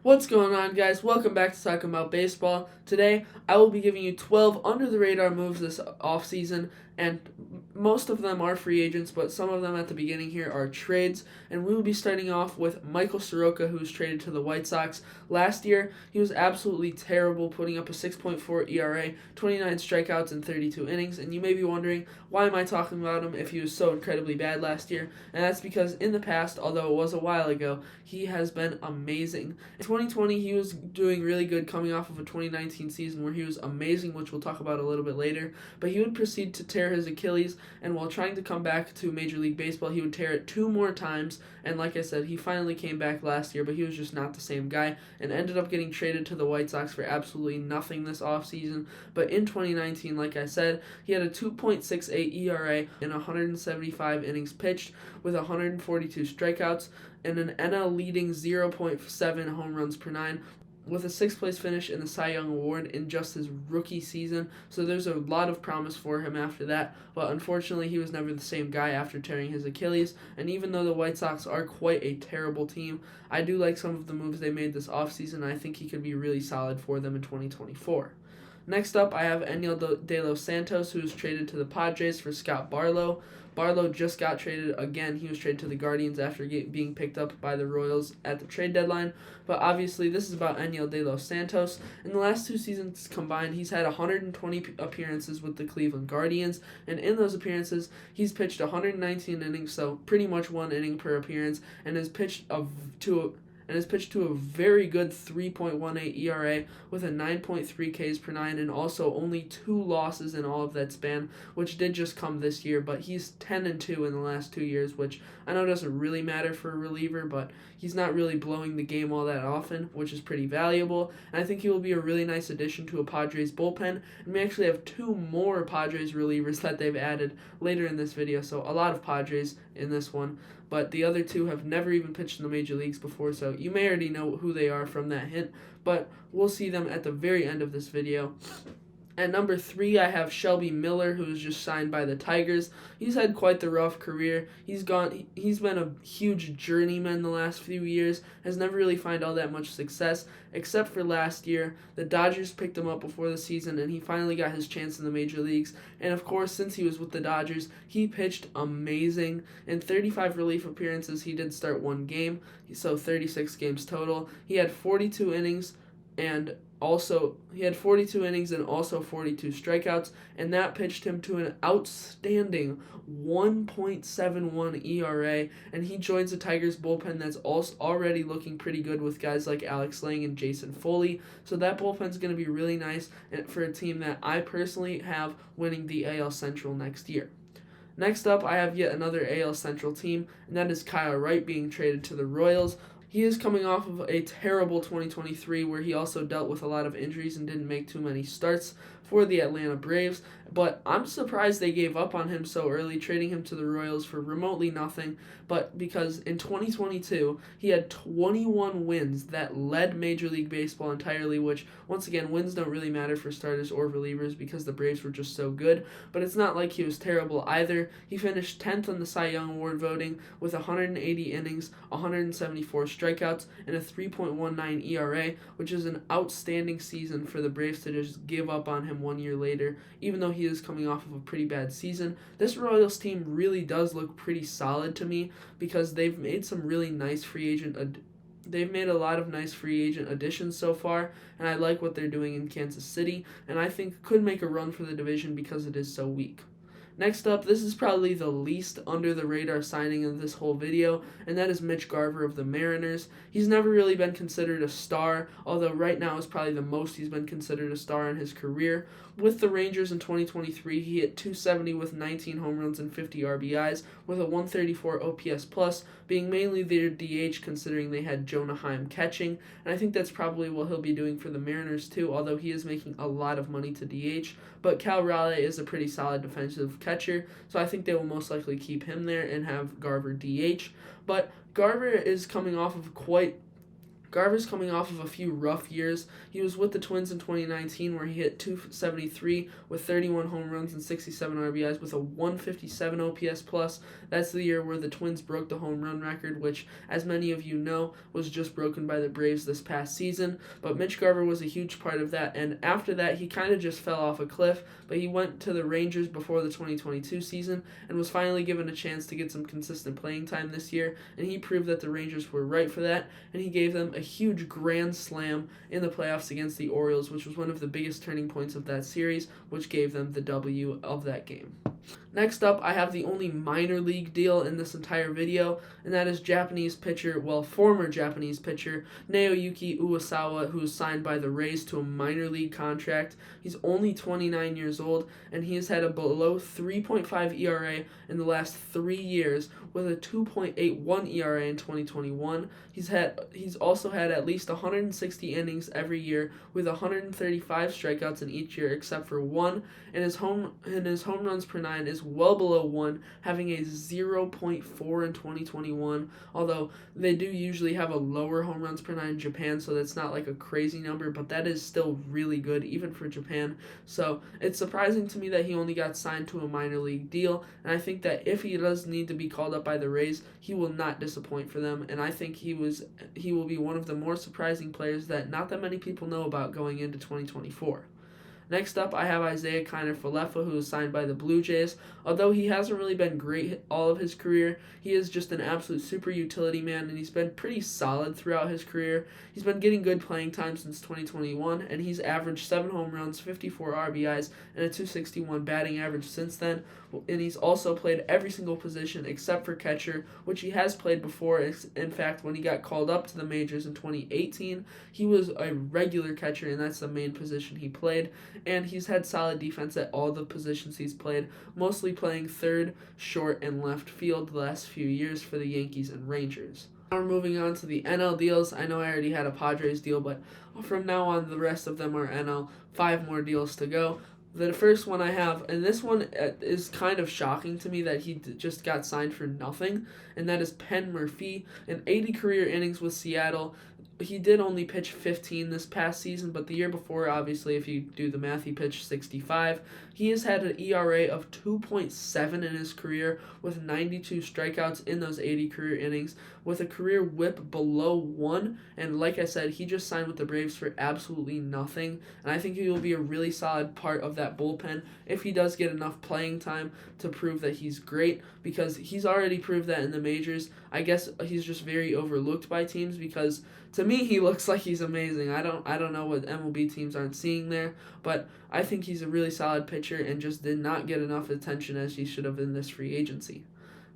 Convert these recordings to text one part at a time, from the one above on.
What's going on, guys? Welcome back to Talking About Baseball. Today, I will be giving you 12 under-the-radar moves this offseason, and most of them are free agents, but some of them at the beginning here are trades, and we will be starting off with Michael Soroka, who was traded to the White Sox. Last year, he was absolutely terrible, putting up a 6.4 ERA, 29 strikeouts in 32 innings, and you may be wondering, why am I talking about him if he was so incredibly bad last year? And that's because in the past, although it was a while ago, he has been amazing. In 2020, he was doing really good coming off of a 2019 season where he was amazing, which we'll talk about a little bit later, but he would proceed to tear his Achilles, and while trying to come back to Major League Baseball, he would tear it 2 more times, and like I said, he finally came back last year, but he was just not the same guy, and ended up getting traded to the White Sox for absolutely nothing this offseason. But in 2019, like I said, he had a 2.68 ERA in 175 innings pitched with 142 strikeouts and an NL leading 0.7 home runs per 9, with a 6th place finish in the Cy Young Award in just his rookie season. So there's a lot of promise for him after that, but unfortunately he was never the same guy after tearing his Achilles. And even though the White Sox are quite a terrible team, I do like some of the moves they made this offseason. I think he could be really solid for them in 2024. Next up, I have Enyel De Los Santos, who was traded to the Padres for Scott Barlow. Barlow just got traded again. He was traded to the Guardians after being picked up by the Royals at the trade deadline. But obviously, this is about Enyel De Los Santos. In the last 2 seasons combined, he's had 120 appearances with the Cleveland Guardians, and in those appearances, he's pitched 119 innings, so pretty much 1 inning per appearance, and has pitched to a very good 3.18 ERA with a 9.3 Ks per 9 and also only 2 losses in all of that span, which did just come this year, but he's 10-2 in the last 2 years, which I know doesn't really matter for a reliever, but he's not really blowing the game all that often, which is pretty valuable, and I think he will be a really nice addition to a Padres bullpen, and we actually have 2 more Padres relievers that they've added later in this video, so a lot of Padres in this one, but the other 2 have never even pitched in the major leagues before, so you may already know who they are from that hint, but we'll see them at the very end of this video. At number 3, I have Shelby Miller, who was just signed by the Tigers. He's had quite the rough career. He's been a huge journeyman the last few years, has never really found all that much success, except for last year. The Dodgers picked him up before the season, and he finally got his chance in the major leagues. And of course, since he was with the Dodgers, he pitched amazing. In 35 relief appearances, he did start 1 game, so 36 games total. He had 42 innings, and he had 42 innings and also 42 strikeouts, and that pitched him to an outstanding 1.71 ERA, and he joins the Tigers bullpen that's also already looking pretty good with guys like Alex Lang and Jason Foley, so that bullpen's going to be really nice for a team that I personally have winning the AL Central next year. Next up, I have yet another AL Central team, and that is Kyle Wright being traded to the Royals. He is coming off of a terrible 2023 where he also dealt with a lot of injuries and didn't make too many starts for the Atlanta Braves, but I'm surprised they gave up on him so early, trading him to the Royals for remotely nothing, but because in 2022, he had 21 wins that led Major League Baseball entirely, which, once again, wins don't really matter for starters or relievers because the Braves were just so good, but it's not like he was terrible either. He finished 10th on the Cy Young Award voting with 180 innings, 174 strikeouts, and a 3.19 ERA, which is an outstanding season for the Braves to just give up on him 1 year later, even though he is coming off of a pretty bad season. This Royals team really does look pretty solid to me because they've made some really nice They've made a lot of nice free agent additions so far, and I like what they're doing in Kansas City, and I think could make a run for the division because it is so weak. Next up, this is probably the least under-the-radar signing of this whole video, and that is Mitch Garver of the Mariners. He's never really been considered a star, although right now is probably the most he's been considered a star in his career. With the Rangers in 2023, he hit .270 with 19 home runs and 50 RBIs, with a 134 OPS+, being mainly their DH considering they had Jonah Heim catching, and I think that's probably what he'll be doing for the Mariners too, although he is making a lot of money to DH, but Cal Raleigh is a pretty solid defensive catcher, so I think they will most likely keep him there and have Garver DH, but Garver is coming off of quite Garver's coming off of a few rough years. He was with the Twins in 2019 where he hit .273 with 31 home runs and 67 RBIs with a 157 OPS plus. That's the year where the Twins broke the home run record, which, as many of you know, was just broken by the Braves this past season. But Mitch Garver was a huge part of that, and after that he kind of just fell off a cliff, but he went to the Rangers before the 2022 season and was finally given a chance to get some consistent playing time this year, and he proved that the Rangers were right for that, and he gave them a huge grand slam in the playoffs against the Orioles, which was one of the biggest turning points of that series, which gave them the W of that game. Next up, I have the only minor league deal in this entire video, and that is former Japanese pitcher Naoyuki Uwasawa, who was signed by the Rays to a minor league contract. He's only 29 years old, and he has had a below 3.5 ERA in the last 3 years, with a 2.81 ERA in 2021. He's also had at least 160 innings every year, with 135 strikeouts in each year except for one, and his home runs per 9 is well below 1, having a 0.4 in 2021, although they do usually have a lower home runs per 9 in Japan, so that's not like a crazy number, but that is still really good even for Japan. So it's surprising to me that he only got signed to a minor league deal, and I think that if he does need to be called up by the Rays, he will not disappoint for them, and I think he will be one of the more surprising players that not that many people know about going into 2024. Next up, I have Isaiah Kiner-Falefa, who was signed by the Blue Jays. Although he hasn't really been great all of his career, he is just an absolute super utility man, and he's been pretty solid throughout his career. He's been getting good playing time since 2021, and he's averaged 7 home runs, 54 RBIs, and a .261 batting average since then. And he's also played every single position except for catcher, which he has played before. In fact, when he got called up to the majors in 2018, he was a regular catcher, and that's the main position he played. And he's had solid defense at all the positions he's played, mostly playing third, short, and left field the last few years for the Yankees and Rangers. Now we're moving on to the NL deals. I know I already had a Padres deal, but from now on, the rest of them are NL. 5 more deals to go. The first one I have, and this one is kind of shocking to me that he just got signed for nothing, and that is Penn Murphy, in 80 career innings with Seattle. He did only pitch 15 this past season, but the year before, obviously, if you do the math, he pitched 65. He has had an ERA of 2.7 in his career, with 92 strikeouts in those 80 career innings, with a career whip below 1. And like I said, he just signed with the Braves for absolutely nothing. And I think he will be a really solid part of that bullpen if he does get enough playing time to prove that he's great, because he's already proved that in the majors. I guess he's just very overlooked by teams because to me he looks like he's amazing. I don't know what MLB teams aren't seeing there, but I think he's a really solid pitcher and just did not get enough attention as he should have in this free agency.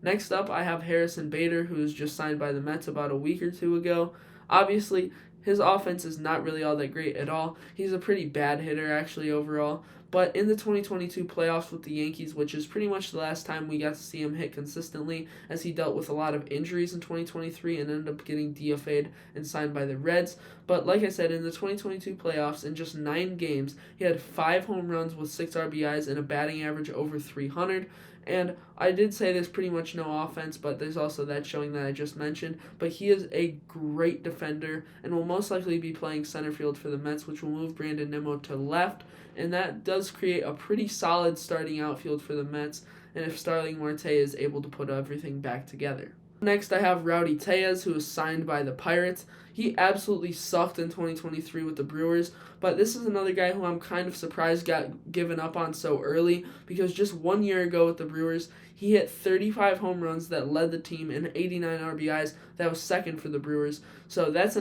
Next up, I have Harrison Bader, who was just signed by the Mets about a week or two ago. Obviously, his offense is not really all that great at all. He's a pretty bad hitter, actually, overall. But in the 2022 playoffs with the Yankees, which is pretty much the last time we got to see him hit consistently, as he dealt with a lot of injuries in 2023 and ended up getting DFA'd and signed by the Reds. But like I said, in the 2022 playoffs, in just 9 games, he had 5 home runs with 6 RBIs and a batting average over 300. And I did say there's pretty much no offense, but there's also that showing that I just mentioned. But he is a great defender and will most likely be playing center field for the Mets, which will move Brandon Nimmo to left. And that does create a pretty solid starting outfield for the Mets, and if Starling Marte is able to put everything back together. Next, I have Rowdy Tellez, who was signed by the Pirates. He absolutely sucked in 2023 with the Brewers, but this is another guy who I'm kind of surprised got given up on so early, because just 1 year ago with the Brewers, he hit 35 home runs that led the team and 89 RBIs. That was second for the Brewers. So that's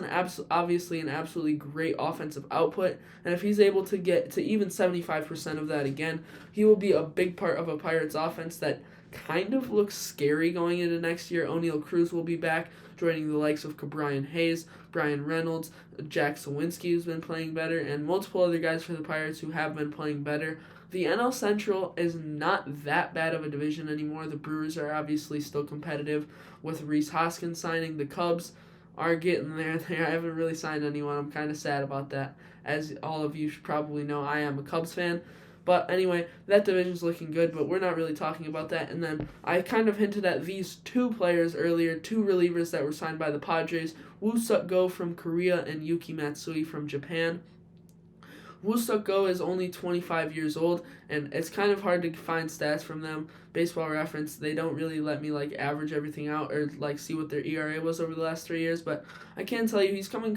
obviously an absolutely great offensive output, and if he's able to get to even 75% of that again, he will be a big part of a Pirates offense that kind of looks scary going into next year. O'Neal Cruz will be back, joining the likes of Brian Hayes, Brian Reynolds, Jack Sawinski, who's been playing better, and multiple other guys for the Pirates who have been playing better. The NL Central is not that bad of a division anymore. The Brewers are obviously still competitive with Rhys Hoskins signing. The Cubs are getting there. I haven't really signed anyone. I'm kind of sad about that. As all of you should probably know, I am a Cubs fan. But anyway, that division's looking good, but we're not really talking about that. And then I kind of hinted at these two players earlier, two relievers that were signed by the Padres, Woo Suk Go from Korea and Yuki Matsui from Japan. Woo Suk Go is only 25 years old, and it's kind of hard to find stats from them. Baseball Reference, they don't really let me average everything out or see what their ERA was over the last 3 years, but I can tell you he's coming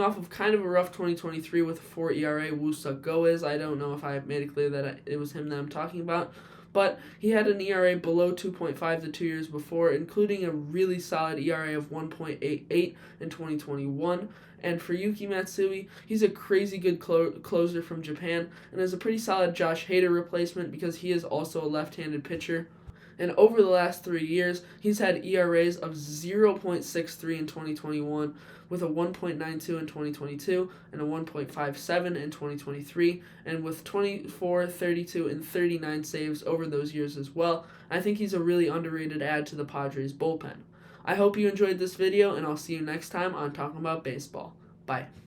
off of kind of a rough 2023 with a 4 ERA. Woo Suk Go is. I don't know if I made it clear that it was him that I'm talking about, but he had an ERA below 2.5 the 2 years before, including a really solid ERA of 1.88 in 2021. And for Yuki Matsui, he's a crazy good closer from Japan and is a pretty solid Josh Hader replacement because he is also a left-handed pitcher. And over the last 3 years, he's had ERAs of 0.63 in 2021, with a 1.92 in 2022, and a 1.57 in 2023, and with 24, 32, and 39 saves over those years as well. I think he's a really underrated add to the Padres bullpen. I hope you enjoyed this video, and I'll see you next time on Talking About Baseball. Bye.